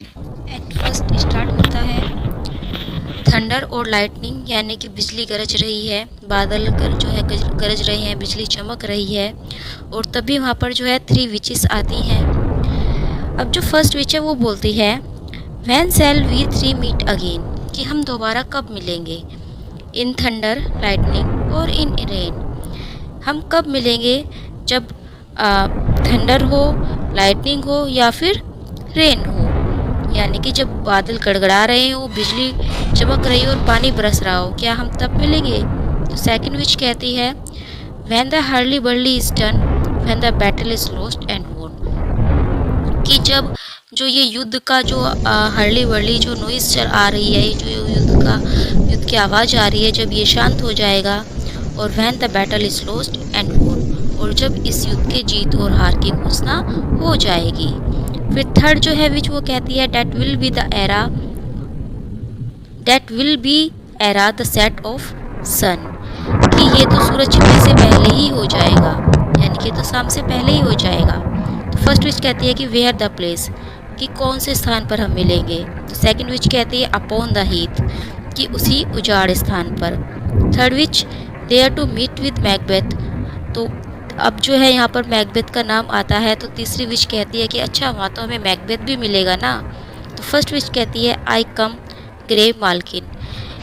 Act first start होता है thunder और लाइटनिंग, यानी कि बिजली गरज रही है, बादल जो है गरज रहे हैं, बिजली चमक रही है। और तभी वहाँ पर जो है 3 विचेस आती हैं। अब जो फर्स्ट विच है वो बोलती है when shall we 3 meet again, कि हम दोबारा कब मिलेंगे। इन थंडर लाइटनिंग और इन रेन, हम कब मिलेंगे, जब थंडर हो, लाइटनिंग हो या फिर रेन हो, यानी कि जब बादल गड़गड़ा रहे हो, बिजली चमक रही हो और पानी बरस रहा हो, क्या हम तब मिलेंगे। तो सेकंड विच कहती है when the hurly burly is done, when the battle is lost and won, कि जब जो ये युद्ध का जो हर्ली बर्ली जो नॉइज आ रही है, जो युद्ध की आवाज़ आ रही है, जब ये शांत हो जाएगा, और when the battle is lost and won, और जब इस युद्ध के जीत और हार की घोषणा हो जाएगी। फिर थर्ड जो है विच वो कहती है that will be ere the set of sun, कि ये तो सूरज छिपने से पहले ही हो जाएगा, यानी कि तो शाम से पहले ही हो जाएगा। तो फर्स्ट विच कहती है कि वेयर द प्लेस, कि कौन से स्थान पर हम मिलेंगे। तो सेकंड विच कहती है अपॉन द हीथ, कि उसी उजाड़ स्थान पर। Third witch there to meet with Macbeth, तो अब जो है यहाँ पर मैकबेथ का नाम आता है। तो तीसरी विश कहती है कि अच्छा वहाँ तो हमें मैकबेथ भी मिलेगा ना। तो फर्स्ट विश कहती है आई कम ग्रे मालकिन,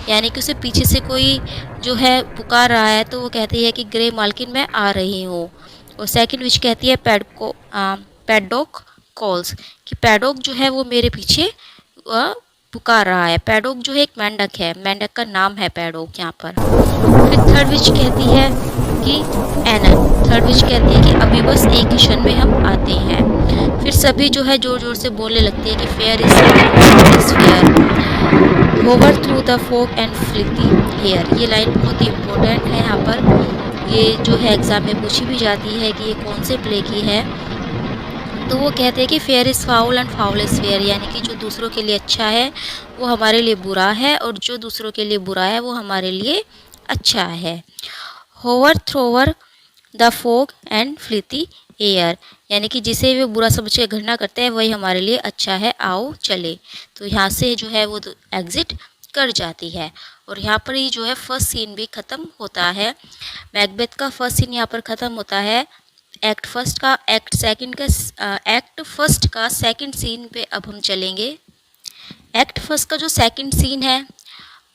यानी कि उसे पीछे से कोई जो है पुकार रहा है, तो वो कहती है कि ग्रे मालकिन मैं आ रही हूँ। और सेकंड विश कहती है पैडॉक कॉल्स, कि पैडॉक जो है वो मेरे पीछे पुकार रहा है। पैडॉक जो है एक मेंढक है, मेंढक का नाम है पैडॉक यहाँ पर। फिर थर्ड विच कहती है कि एनन, थर्ड विच कहती है कि अभी बस एक ही क्षण में हम आते हैं। फिर सभी जो है जोर जोर से बोलने लगती है कि fair is fair hover through the fog and filthy air. ये लाइन बहुत ही इम्पोर्टेंट है यहाँ पर, ये जो है एग्जाम में पूछी भी जाती है कि ये कौन से प्ले की है। तो वो कहते हैं कि fair is foul and foul is fair, यानी कि जो दूसरों के लिए अच्छा है वो हमारे लिए बुरा है, और जो दूसरों के लिए बुरा है वो हमारे लिए अच्छा है। Hover through the fog and filthy air, यानी कि जिसे वे बुरा समझ के घृणा करते हैं वही हमारे लिए अच्छा है, आओ चले। तो यहाँ से जो है वो एग्जिट कर जाती है। और यहाँ पर ही जो है फर्स्ट सीन भी ख़त्म होता है। मैकबेथ का फर्स्ट सीन यहाँ पर ख़त्म होता है। एक्ट फर्स्ट का सेकंड सीन पे अब हम चलेंगे। एक्ट फर्स्ट का जो सेकंड सीन है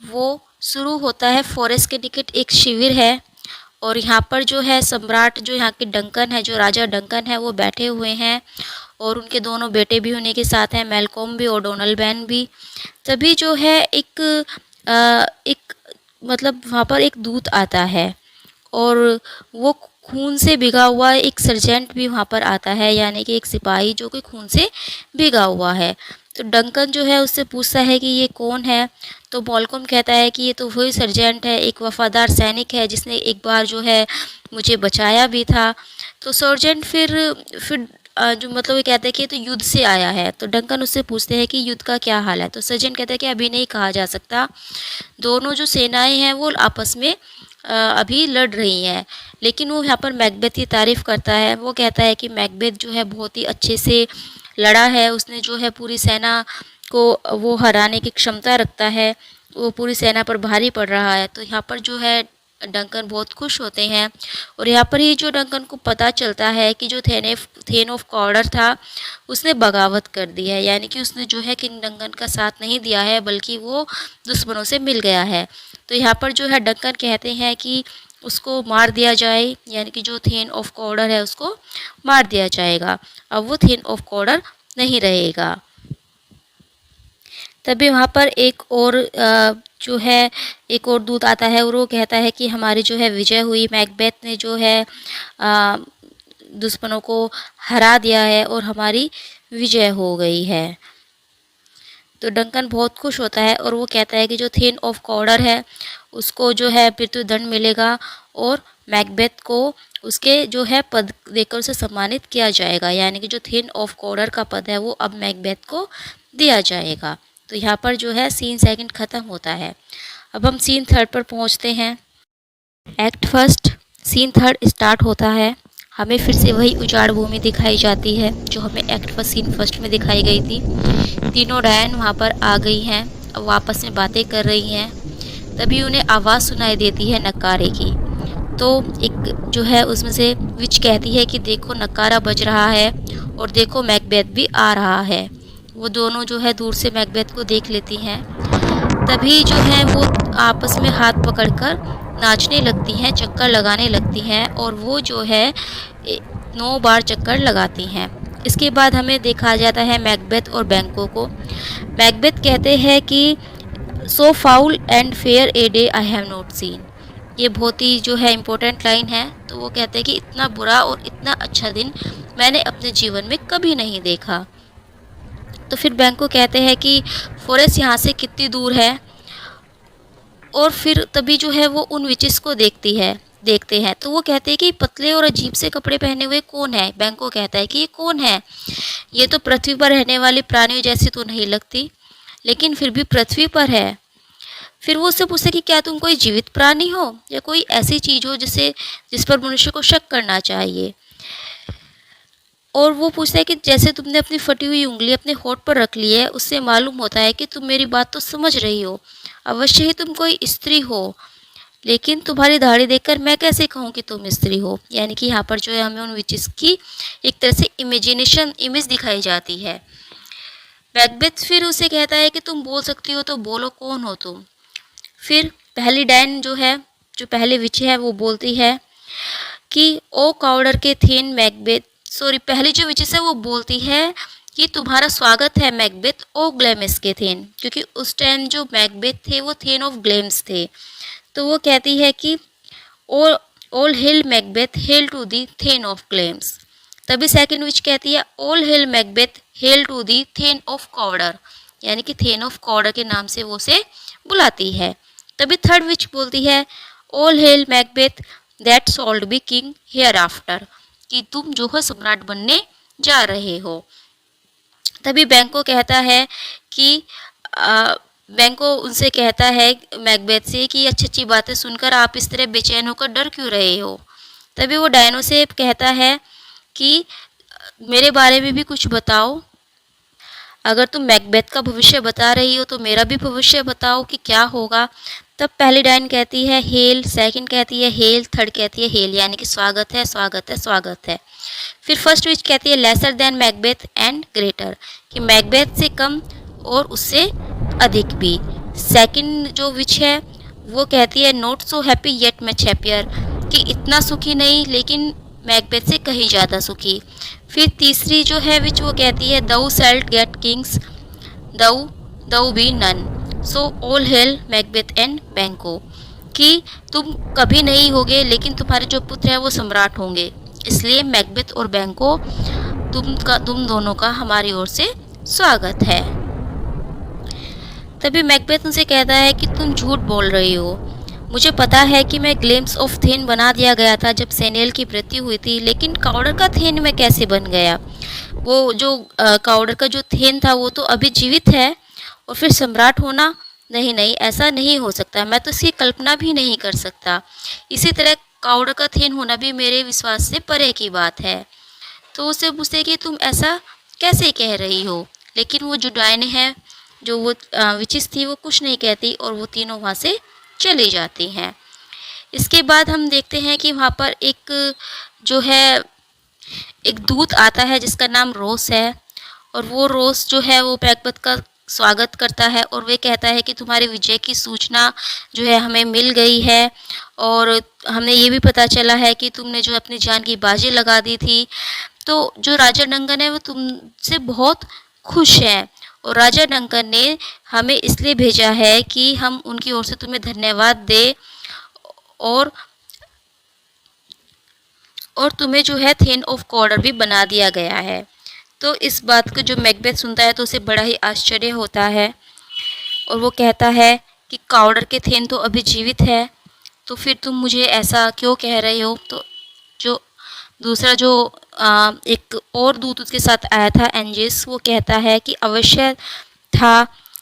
वो शुरू होता है फॉरेस्ट के निकट एक शिविर है, और यहाँ पर जो है सम्राट जो यहाँ के डंकन है, जो राजा डंकन है वो बैठे हुए हैं, और उनके दोनों बेटे भी उन्हीं के साथ हैं, मेलकॉम भी और डोनल बैन भी। तभी जो है एक मतलब वहाँ पर एक दूत आता है, और वो खून से भिगा हुआ एक सर्जेंट भी वहाँ पर आता है, यानी कि एक सिपाही जो कि खून से भिगा हुआ है। तो डंकन जो है उससे पूछता है कि ये कौन है। तो मॉलकॉम कहता है कि ये तो वही सर्जेंट है, एक वफादार सैनिक है जिसने एक बार जो है मुझे बचाया भी था। तो सर्जेंट फिर जो मतलब ये कहता है कि ये तो युद्ध से आया है। तो डंकन उससे पूछते हैं कि युद्ध का क्या हाल है। तो सर्जेंट कहता है कि अभी नहीं कहा जा सकता, दोनों जो सेनाएं हैं वो आपस में अभी लड़ रही हैं। लेकिन वो यहाँ पर मैकबेथ की तारीफ़ करता है। वो कहता है कि मैकबेथ जो है बहुत ही अच्छे से लड़ा है, उसने जो है पूरी सेना को वो हराने की क्षमता रखता है, वो पूरी सेना पर भारी पड़ रहा है। तो यहाँ पर जो है डंकन बहुत खुश होते हैं। और यहाँ पर ही जो डंकन को पता चलता है कि जो थेन ऑफ कॉर्डर था उसने बगावत कर दी है, यानी कि उसने जो है किंग डंकन का साथ नहीं दिया है, बल्कि वो दुश्मनों से मिल गया है। तो यहाँ पर जो है डंकन कहते हैं कि उसको मार दिया जाए, यानी कि जो थेन ऑफ कॉर्डर है उसको मार दिया जाएगा, अब वो थेन ऑफ कॉर्डर नहीं रहेगा। तभी वहाँ पर एक और जो है एक और दूत आता है, और वो कहता है कि हमारी जो है विजय हुई, मैकबेथ ने जो है दुश्मनों को हरा दिया है और हमारी विजय हो गई है। तो डंकन बहुत खुश होता है, और वो कहता है कि जो थेन ऑफ कॉर्डर है उसको जो है मृत्युदंड मिलेगा, और मैकबेथ को उसके जो है पद देकर उसे सम्मानित किया जाएगा, यानी कि जो थेन ऑफ कॉर्डर का पद है वो अब मैकबेथ को दिया जाएगा। तो यहाँ पर जो है सीन सेकंड ख़त्म होता है। अब हम सीन थर्ड पर पहुँचते हैं। Act first scene third start होता है। हमें फिर से वही उजाड़ भूमि दिखाई जाती है जो हमें एक्ट फर्स्ट सीन फर्स्ट में दिखाई गई थी। तीनों डायन वहाँ पर आ गई हैं, अब आपस में बातें कर रही हैं। तभी उन्हें आवाज़ सुनाई देती है नक्कारे की। तो एक जो है उसमें से विच कहती है कि देखो नक्कारा बज रहा है और देखो मैकबेथ भी आ रहा है। वो दोनों जो है दूर से मैकबेथ को देख लेती हैं। तभी जो है वो आपस में हाथ पकड़कर नाचने लगती हैं, चक्कर लगाने लगती हैं और वो जो है 9 बार चक्कर लगाती हैं। इसके बाद हमें देखा जाता है मैकबेथ और बैंको को। मैकबेथ कहते हैं कि so foul and fair a day I have not seen. ये बहुत ही जो है इम्पोर्टेंट लाइन है। तो वो कहते हैं कि इतना बुरा और इतना अच्छा दिन मैंने अपने जीवन में कभी नहीं देखा। तो फिर बैंको कहते हैं कि फॉरेस्ट यहाँ से कितनी दूर है, और फिर तभी जो है वो उन विचेस को देखते हैं। तो वो कहते हैं कि पतले और अजीब से कपड़े पहने हुए कौन है। बैंको कहता है कि ये कौन है, ये तो पृथ्वी पर रहने वाले प्राणियों जैसी तो नहीं लगती, लेकिन फिर भी पृथ्वी पर है। फिर वो उससे पूछते कि क्या तुम कोई जीवित प्राणी हो या कोई ऐसी चीज़ हो जिस पर मनुष्य को शक करना चाहिए। और वो पूछता है कि जैसे तुमने अपनी फटी हुई उंगली अपने होठ पर रख ली है, उससे मालूम होता है कि तुम मेरी बात तो समझ रही हो। अवश्य ही तुम कोई स्त्री हो, लेकिन तुम्हारी दाढ़ी देखकर मैं कैसे कहूँ कि तुम स्त्री हो। यानी कि यहाँ पर जो है हमें उन विचेस की एक तरह से इमेज दिखाई जाती है। मैकबेथ फिर उसे कहता है कि तुम बोल सकती हो तो बोलो, कौन हो तुम। फिर पहली डायन जो है, जो पहले विच है, वो बोलती है कि ओ काउडर के थेन मैकबेथ, पहली जो विचेस है वो बोलती है कि तुम्हारा स्वागत है मैकबेथ ओ ग्लेमिस के थेन, क्योंकि उस टाइम जो मैकबेथ थे वो थेन ऑफ ग्लेम्स थे। तो वो कहती है कि all hail Macbeth hail to thee thane of Glamis. तभी सेकंड विच कहती है all hail Macbeth hail to thee thane of Cawdor, यानी कि थेन ऑफ काउडर के नाम से वो उसे बुलाती है। तभी थर्ड विच बोलती है all hail Macbeth that shall be king hereafter, कि तुम जो है सम्राट बनने जा रहे हो। तभी बैंको कहता है कि बैंको उनसे कहता है मैकबेथ से कि अच्छी अच्छी बातें सुनकर आप इस तरह बेचैन होकर डर क्यों रहे हो। तभी वो डायनो से कहता है कि मेरे बारे में भी कुछ बताओ, अगर तुम मैकबेथ का भविष्य बता रही हो तो मेरा भी भविष्य बताओ कि क्या होगा। तब पहली डायन कहती है हेल, सेकंड कहती है हेल, थर्ड कहती है हेल, यानी कि स्वागत है स्वागत है स्वागत है। फिर फर्स्ट विच कहती है lesser than Macbeth and greater, कि मैकबेथ से कम और उससे अधिक भी। सेकंड जो विच है वो कहती है not so happy yet much happier, कि इतना सुखी नहीं लेकिन मैकबेथ से कहीं ज़्यादा सुखी। फिर तीसरी जो है विच वो कहती है thou shalt get kings thou be none, so all hail Macbeth and Banquo, कि तुम कभी नहीं होगे लेकिन तुम्हारे जो पुत्र हैं वो सम्राट होंगे, इसलिए मैकबेथ और बैंको तुम दोनों का हमारी ओर से स्वागत है। तभी मैकबेथ उनसे कहता है कि तुम झूठ बोल रही हो, मुझे पता है कि मैं ग्लेम्स ऑफ थेन बना दिया गया था जब सेनेल की मृत्यु हुई थी, लेकिन काउडर का थेन में कैसे बन गया। वो जो काउडर का जो थेन था वो तो अभी जीवित है और फिर सम्राट होना, नहीं नहीं ऐसा नहीं हो सकता, मैं तो इसकी कल्पना भी नहीं कर सकता। इसी तरह काउडर का थेन होना भी मेरे विश्वास से परे की बात है। तो उससे पूछते कि तुम ऐसा कैसे कह रही हो, लेकिन वो जो डायन है, जो वो विचेस थी, वो कुछ नहीं कहती और वो तीनों वहाँ से चली जाती हैं। इसके बाद हम देखते हैं कि वहाँ पर एक दूत आता है जिसका नाम रोस है, और वो रोस जो है वो मैकबेथ का स्वागत करता है और वे कहता है कि तुम्हारे विजय की सूचना जो है हमें मिल गई है, और हमें ये भी पता चला है कि तुमने जो अपनी जान की बाजी लगा दी थी। तो जो राजा डंकन है वो तुमसे बहुत खुश है, और राजा डंकन ने हमें इसलिए भेजा है कि हम उनकी ओर से तुम्हें धन्यवाद दें, और तुम्हें जो है थेन ऑफ काउडर भी बना दिया गया है। तो इस बात को जो मैकबेथ सुनता है तो उसे बड़ा ही आश्चर्य होता है, और वो कहता है कि काउडर के थेन तो अभी जीवित है, तो फिर तुम मुझे ऐसा क्यों कह रहे हो। तो जो दूसरा जो एक और दूत उसके साथ आया था एंजिस, वो कहता है कि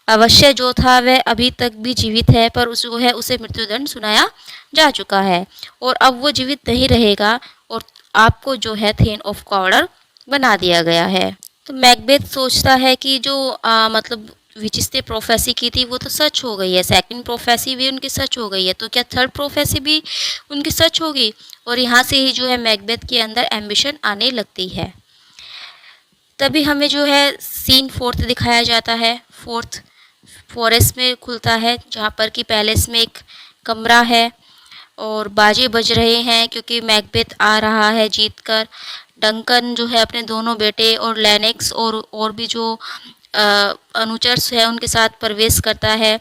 अवश्य जो था वह अभी तक भी जीवित है, पर उसे मृत्युदंड सुनाया जा चुका है और अब वो जीवित नहीं रहेगा, और आपको जो है थेन ऑफ काउडर बना दिया गया है। तो मैकबेथ सोचता है कि जो मतलब विचिस ने प्रोफेसी की थी वो तो सच हो गई है, सेकंड प्रोफेसी भी उनकी सच हो गई है, तो क्या थर्ड प्रोफेसी भी उनकी सच होगी। और यहाँ से ही जो है मैकबेथ के अंदर एम्बिशन आने लगती है। तभी हमें जो है सीन फोर्थ दिखाया जाता है। फोर्थ फॉरेस्ट में खुलता है, जहाँ पर कि पैलेस में एक कमरा है और बाजे बज रहे हैं क्योंकि मैकबेथ आ रहा है जीतकर। डंकन जो है अपने दोनों बेटे और लेनेक्स और भी जो अनुचर्स हैं उनके साथ प्रवेश करता है।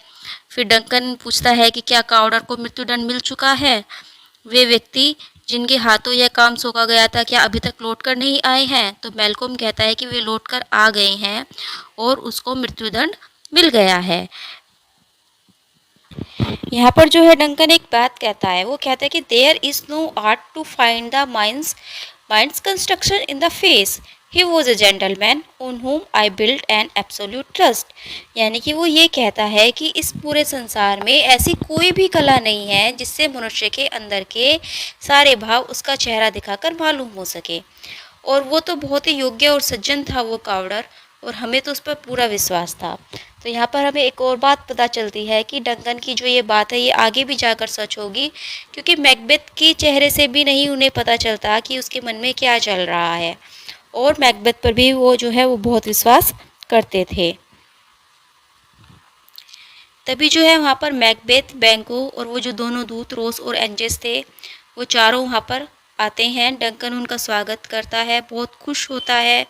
फिर डंकन पूछता है कि क्या काउडर को मृत्युदंड मिल चुका है। वे व्यक्ति जिनके हाथों यह काम सौंपा गया था क्या अभी तक लौट कर नहीं आए हैं। तो मैल्कोम कहता है कि वे लौट कर आ गए हैं और उसको मृत्युदंड मिल गया है। यहाँ पर जो है डंकन एक बात कहता है, वो कहता है कि there is no art to find the mind's construction in the face. He was a gentleman on whom I build an absolute trust. यानी कि वो ये कहता है कि इस पूरे संसार में ऐसी कोई भी कला नहीं है जिससे मनुष्य के अंदर के सारे भाव उसका चेहरा दिखाकर मालूम हो सके। और वो तो बहुत ही योग्य और सज्जन था वो कावड़र, और हमें तो उस पर पूरा विश्वास था। तो यहाँ पर हमें एक और बात पता चलती है कि डंकन की जो ये बात है ये आगे भी जाकर सच होगी, क्योंकि मैकबेथ के चेहरे से भी नहीं उन्हें पता चलता कि उसके मन में क्या चल रहा है, और मैकबेथ पर भी वो जो है वो बहुत विश्वास करते थे। तभी जो है वहाँ पर मैकबेथ, बैंको और वो जो दोनों दूत रोस और एंजेस थे वो चारों वहाँ पर आते हैं। डंकन उनका स्वागत करता है, बहुत खुश होता है।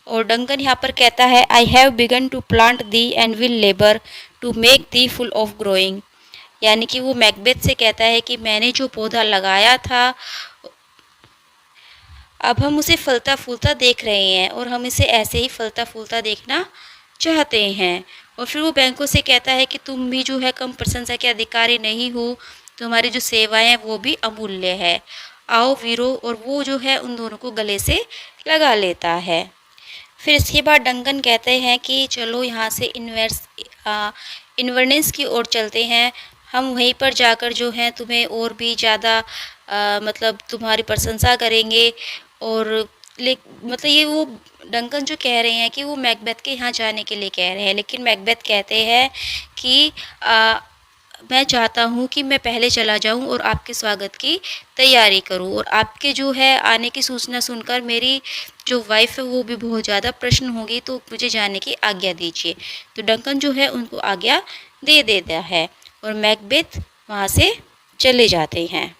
और डंकन यहाँ पर कहता है I have begun to plant thee and will labour to make thee full of growing. यानी कि वो मैकबेथ से कहता है कि मैंने जो पौधा लगाया था अब हम उसे फलता फूलता देख रहे हैं और हम इसे ऐसे ही फलता फूलता देखना चाहते हैं। और फिर वो बैंकों से कहता है कि तुम भी जो है कम प्रशंसा के अधिकारी नहीं हो, तुम्हारी जो सेवाएं हैं वो भी अमूल्य है। आओ वीरो। और वो जो है उन दोनों को गले से लगा लेता है। फिर इसके बाद डंकन कहते हैं कि चलो यहाँ से इन्वर्नेस की ओर चलते हैं, हम वहीं पर जाकर जो है तुम्हें और भी ज़्यादा मतलब तुम्हारी प्रशंसा करेंगे। और मतलब ये वो डंकन जो कह रहे हैं कि वो मैकबेथ के यहाँ जाने के लिए कह रहे हैं, लेकिन मैकबेथ कहते हैं कि मैं चाहता हूँ कि मैं पहले चला जाऊँ और आपके स्वागत की तैयारी करूँ, और आपके जो है आने की सूचना सुनकर मेरी जो वाइफ है वो भी बहुत ज़्यादा प्रसन्न होगी, तो मुझे जाने की आज्ञा दीजिए। तो डंकन जो है उनको आज्ञा दे देता है और मैकबेथ वहाँ से चले जाते हैं।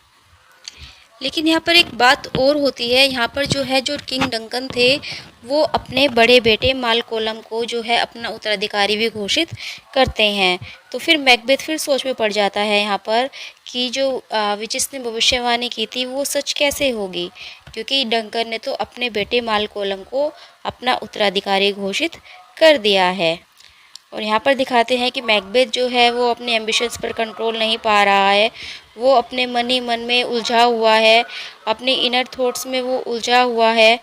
लेकिन यहाँ पर एक बात और होती है। यहाँ पर जो है जो किंग डंकन थे वो अपने बड़े बेटे मालकोलम को जो है अपना उत्तराधिकारी भी घोषित करते हैं। तो फिर मैकबेथ फिर सोच में पड़ जाता है यहाँ पर कि जो विचिस ने भविष्यवाणी की थी वो सच कैसे होगी, क्योंकि डंकन ने तो अपने बेटे मालकोलम को अपना उत्तराधिकारी घोषित कर दिया है। और यहाँ पर दिखाते हैं कि मैकबेथ जो है वो अपने एम्बिशंस पर कंट्रोल नहीं पा रहा है, वो अपने मन ही मन में उलझा हुआ है, अपने इनर थॉट्स में वो उलझा हुआ है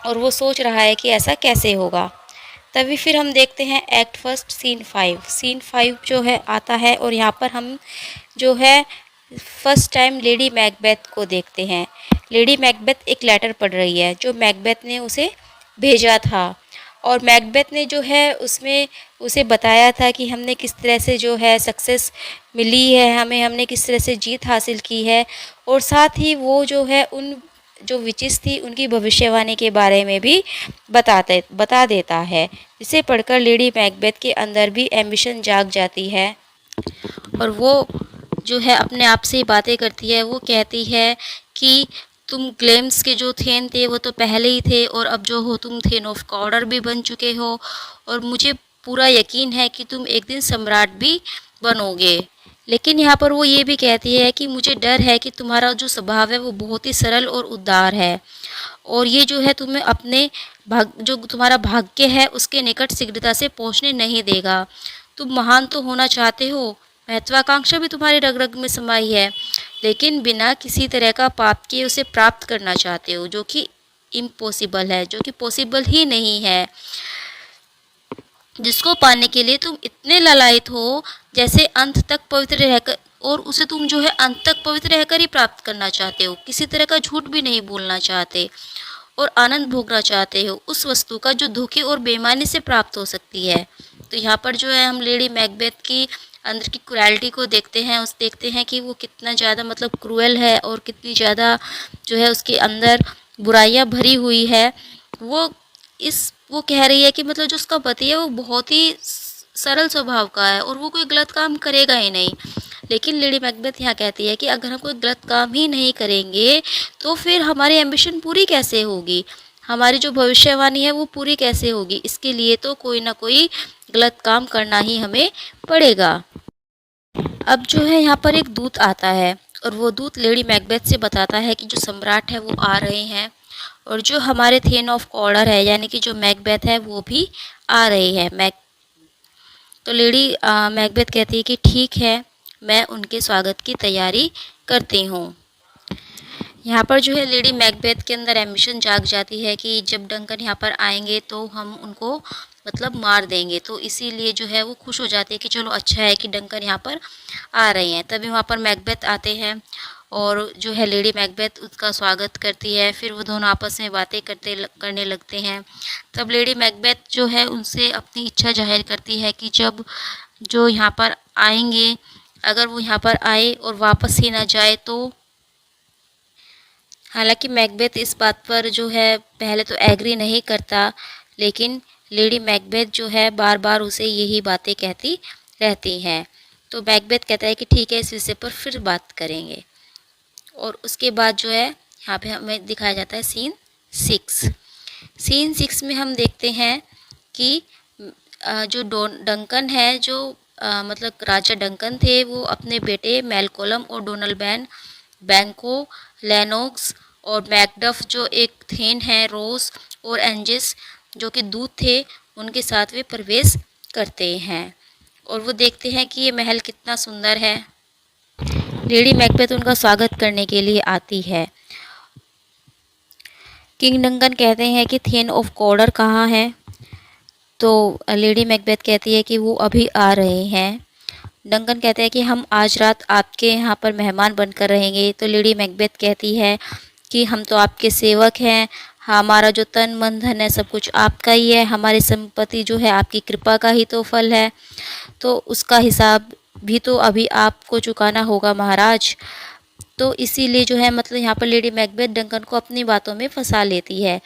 और वो सोच रहा है कि ऐसा कैसे होगा। तभी फिर हम देखते हैं एक्ट फर्स्ट सीन 5 जो है आता है, और यहाँ पर हम जो है फर्स्ट टाइम लेडी मैकबेथ को देखते हैं। लेडी मैकबेथ एक लेटर पढ़ रही है जो मैकबेथ ने उसे भेजा था, और मैकबेथ ने जो है उसमें उसे बताया था कि हमने किस तरह से जो है सक्सेस मिली है, हमने किस तरह से जीत हासिल की है, और साथ ही वो जो है उन जो विचिस थी उनकी भविष्यवाणी के बारे में भी बता देता है, जिसे पढ़कर लेडी मैकबेथ के अंदर भी एम्बिशन जाग जाती है और वो जो है अपने आप से बातें करती है। वो कहती है कि तुम ग्लेम्स के जो थेन थे वो तो पहले ही थे, और अब जो हो तुम थेन ऑफ कॉर्डर भी बन चुके हो, और मुझे पूरा यकीन है कि तुम एक दिन सम्राट भी बनोगे। लेकिन यहाँ पर वो ये भी कहती है कि मुझे डर है कि तुम्हारा जो स्वभाव है वो बहुत ही सरल और उदार है, और ये जो है तुम्हें अपने जो तुम्हारा भाग्य है उसके निकट शीघ्रता से पहुँचने नहीं देगा। तुम महान तो होना चाहते हो, महत्वाकांक्षा भी तुम्हारे रग रग में समाई है, लेकिन बिना किसी तरह का पाप किए उसे प्राप्त करना चाहते हो, जो कि इम्पॉसिबल है, जो कि पॉसिबल ही नहीं है, जिसको पाने के लिए तुम इतने ललायत हो जैसे अंत तक पवित्र रहकर, और उसे तुम जो है अंत तक पवित्र रहकर ही प्राप्त करना चाहते हो, किसी तरह का झूठ भी नहीं बोलना चाहते। और आनंद भोगना चाहते हो उस वस्तु का जो धोखे और बेईमानी से प्राप्त हो सकती है। तो यहाँ पर जो है हम लेडी मैकबेथ की अंदर की क्रुएलिटी को देखते हैं कि वो कितना ज़्यादा मतलब क्रूएल है और कितनी ज़्यादा जो है उसके अंदर बुराइयां भरी हुई है। वो कह रही है कि मतलब जो उसका पति है वो बहुत ही सरल स्वभाव का है और वो कोई गलत काम करेगा ही नहीं। लेकिन लेडी मैकबेथ यहाँ कहती है कि अगर हम कोई गलत काम ही नहीं करेंगे तो फिर हमारी एम्बिशन पूरी कैसे होगी, हमारी जो भविष्यवाणी है वो पूरी कैसे होगी। इसके लिए तो कोई ना कोई गलत काम करना ही हमें पड़ेगा। अब जो है यहाँ पर एक दूत आता है और वो दूत लेडी मैकबेथ से बताता है कि जो सम्राट है वो आ रहे हैं और जो हमारे थेन ऑफ कॉर्डर है यानी कि जो मैकबेथ है वो भी आ रही है। तो लेडी मैकबेथ कहती है कि ठीक है, मैं उनके स्वागत की तैयारी करती हूँ। यहाँ पर जो है लेडी मैकबेथ के अंदर एम्बिशन जाग जाती है कि जब डंकन यहाँ पर आएंगे तो हम उनको मतलब मार देंगे। तो इसीलिए जो है वो खुश हो जाती है कि चलो अच्छा है कि डंकन यहाँ पर आ रहे हैं। तभी वहाँ पर मैकबेथ आते हैं और जो है लेडी मैकबेथ उसका स्वागत करती है। फिर वो दोनों आपस में बातें करने लगते हैं। तब लेडी मैकबेथ जो है उनसे अपनी इच्छा जाहिर करती है कि जब जो यहाँ पर आएंगे, अगर वो यहाँ पर आए और वापस ही ना जाए तो। हालांकि मैकबेथ इस बात पर जो है पहले तो एग्री नहीं करता, लेकिन लेडी मैकबेथ जो है बार बार उसे यही बातें कहती रहती हैं। तो मैकबेथ कहता है कि ठीक है, इस विषय पर फिर बात करेंगे। और उसके बाद जो है यहाँ पे हमें दिखाया जाता है सीन 6। सीन 6 में हम देखते हैं कि जो डंकन है, जो मतलब राजा डंकन थे, वो अपने बेटे मेलकोलम और डोनल्ड बैंको, लेनोक्स और मैकडफ जो एक थेन है, रोस और एंजिस जो कि दूत थे, उनके साथ वे प्रवेश करते हैं और वो देखते हैं कि ये महल कितना सुंदर है। लेडी मैकबेथ उनका स्वागत करने के लिए आती है। किंग डंकन कहते हैं कि थेन ऑफ कॉर्डर कहाँ है। तो लेडी मैकबेथ कहती है कि वो अभी आ रहे हैं। डंकन कहते हैं कि हम आज रात आपके यहाँ पर मेहमान बनकर रहेंगे। तो लेडी मैकबेथ कहती है कि हम तो आपके सेवक हैं, हमारा जो तन मन धन है सब कुछ आपका ही है, हमारी संपत्ति जो है आपकी कृपा का ही तो फल है, तो उसका हिसाब भी तो अभी आपको चुकाना होगा महाराज। तो इसीलिए जो है मतलब यहाँ पर लेडी मैकबेथ डंकन को अपनी बातों में फंसा लेती है।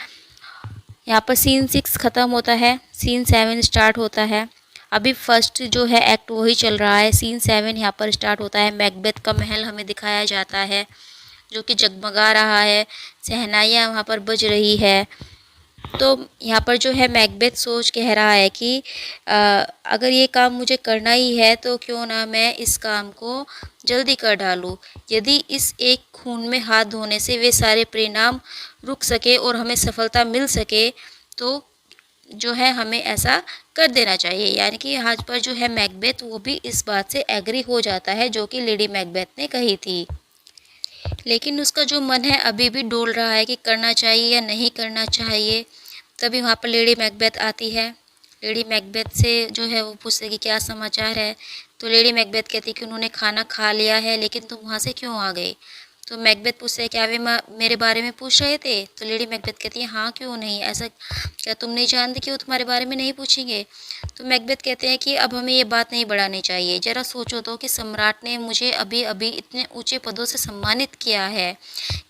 यहाँ पर सीन 6 ख़त्म होता है, सीन 7 स्टार्ट होता है। अभी फर्स्ट जो है एक्ट वही चल रहा है। सीन 7 यहाँ पर स्टार्ट होता है। मैकबेथ का महल हमें दिखाया जाता है जो कि जगमगा रहा है, शहनाइयाँ वहाँ पर बज रही है। तो यहाँ पर जो है मैकबेथ सोच कह रहा है कि अगर ये काम मुझे करना ही है तो क्यों ना मैं इस काम को जल्दी कर डालूँ। यदि इस एक खून में हाथ धोने से वे सारे परिणाम रुक सके और हमें सफलता मिल सके तो जो है हमें ऐसा कर देना चाहिए। यानी कि यहाँ पर जो है मैकबेथ वो भी इस बात से एग्री हो जाता है जो कि लेडी मैकबेथ ने कही थी। लेकिन उसका जो मन है अभी भी डोल रहा है कि करना चाहिए या नहीं करना चाहिए। तभी वहाँ पर लेडी मैकबेथ आती है। लेडी मैकबेथ से जो है वो पूछते कि क्या समाचार है। तो लेडी मैकबेथ कहती है कि उन्होंने खाना खा लिया है, लेकिन तुम वहाँ से क्यों आ गए। तो मैकबेथ पूछते हैं क्या वे मेरे बारे में पूछ रहे थे। तो लेडी मैकबेथ कहती है हाँ क्यों नहीं, ऐसा क्या तुम नहीं जानते कि वो तुम्हारे बारे में नहीं पूछेंगे। तो मैकबेथ कहते हैं कि अब हमें ये बात नहीं बढ़ानी चाहिए। ज़रा सोचो तो कि सम्राट ने मुझे अभी अभी इतने ऊंचे पदों से सम्मानित किया है,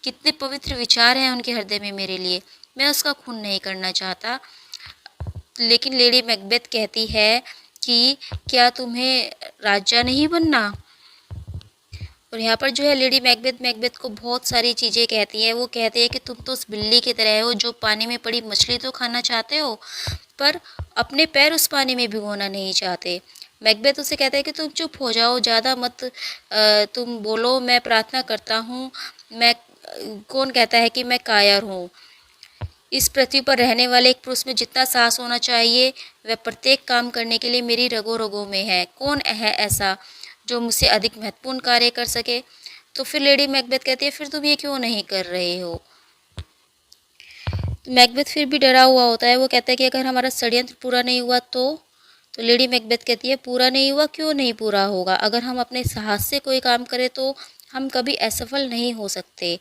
कितने पवित्र विचार हैं उनके हृदय में मेरे लिए, मैं उसका खून नहीं करना चाहता। लेकिन लेडी मैकबेथ कहती है कि क्या तुम्हें राजा नहीं बनना। और यहाँ पर जो है लेडी मैकबेथ को बहुत सारी चीज़ें कहती है। वो कहती है कि तुम तो उस बिल्ली की तरह हो जो पानी में पड़ी मछली तो खाना चाहते हो पर अपने पैर उस पानी में भिगोना नहीं चाहते। मैकबेथ उसे कहता है कि तुम चुप हो जाओ, ज़्यादा मत तुम बोलो, मैं प्रार्थना करता हूँ। मैं कौन कहता है कि मैं कायर हूँ। इस पृथ्वी पर रहने वाले एक पुरुष में जितना साहस होना चाहिए वह प्रत्येक काम करने के लिए मेरी रगों रगों में है। कौन है ऐसा जो मुझसे अधिक महत्वपूर्ण कार्य कर सके। तो फिर लेडी मैकबेथ कहती है फिर तुम ये क्यों नहीं कर रहे हो। तो मैकबेथ फिर भी डरा हुआ होता है। वो कहता है कि अगर हमारा षड्यंत्र पूरा नहीं हुआ तो लेडी मैकबेथ कहती है पूरा नहीं हुआ क्यों नहीं पूरा होगा। अगर हम अपने साहस से कोई काम करें तो हम कभी असफल नहीं हो सकते।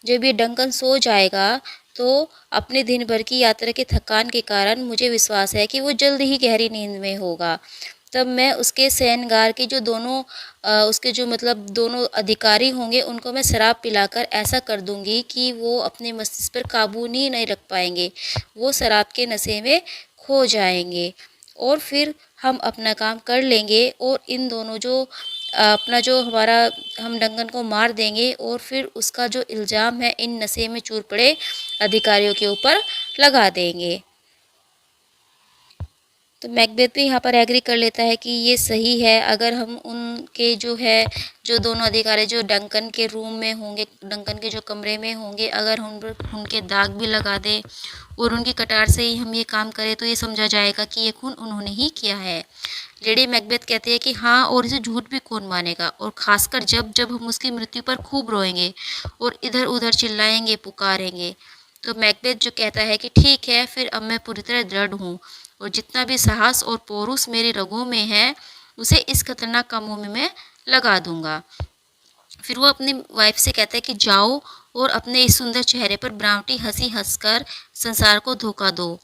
जब ये डंकन सो जाएगा तो अपने दिन भर की यात्रा की थकान के कारण मुझे विश्वास है कि वो जल्द ही गहरी नींद में होगा। तब मैं उसके शयनगार के जो दोनों उसके जो मतलब दोनों अधिकारी होंगे उनको मैं शराब पिलाकर ऐसा कर दूँगी कि वो अपने मस्तिष्क पर काबू ही नहीं रख पाएँगे। वो शराब के नशे में खो जाएँगे और फिर हम अपना काम कर लेंगे और इन दोनों जो अपना जो हमारा हम डंगन को मार देंगे और फिर उसका जो इल्ज़ाम है इन नशे में चूर पड़े अधिकारियों के ऊपर लगा देंगे। तो मैकबेथ भी यहाँ पर एग्री कर लेता है कि ये सही है। अगर हम उनके जो है जो दोनों अधिकारी जो डंकन के रूम में होंगे, डंकन के जो कमरे में होंगे, अगर हम उनके दाग भी लगा दें और उनकी कटार से ही हम ये काम करें तो ये समझा जाएगा कि ये खून उन्होंने ही किया है। लेडी मैकबेथ कहती है कि हाँ, और इसे झूठ भी कौन मानेगा, और ख़ासकर जब जब हम उसकी मृत्यु पर खूब रोएंगे और इधर उधर चिल्लाएंगे पुकारेंगे। तो मैकबेथ जो कहता है कि ठीक है, फिर अब मैं पूरी तरह दृढ़ हूँ और जितना भी साहस और पौरुष मेरे रगों में है उसे इस खतरनाक कामों में मैं लगा दूंगा। फिर वो अपनी वाइफ से कहता है कि जाओ और अपने इस सुंदर चेहरे पर बनावटी हंसी हंसकर संसार को धोखा दो,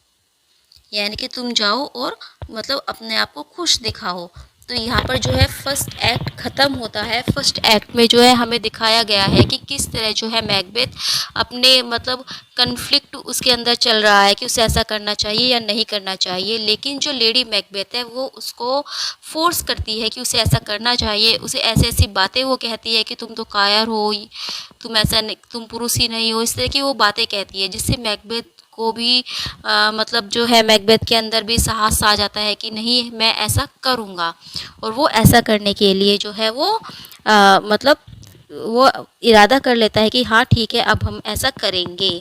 यानी कि तुम जाओ और मतलब अपने आप को खुश दिखाओ। तो यहाँ पर जो है फर्स्ट एक्ट ख़त्म होता है। फर्स्ट एक्ट में जो है हमें दिखाया गया है कि किस तरह जो है मैकबेथ अपने मतलब कन्फ्लिक्ट उसके अंदर चल रहा है कि उसे ऐसा करना चाहिए या नहीं करना चाहिए, लेकिन जो लेडी मैकबेथ है वो उसको फोर्स करती है कि उसे ऐसा करना चाहिए। उसे ऐसी ऐसी बातें वो कहती है कि तुम तो कायर हो, तुम ऐसा नहीं, तुम पुरुष ही नहीं हो, इस तरह की वो बातें कहती है, जिससे मैकबेथ को भी मतलब जो है मैकबेथ के अंदर भी साहस आ जाता है कि नहीं, मैं ऐसा करूँगा। और वो ऐसा करने के लिए जो है वो मतलब वो इरादा कर लेता है कि हाँ ठीक है, अब हम ऐसा करेंगे।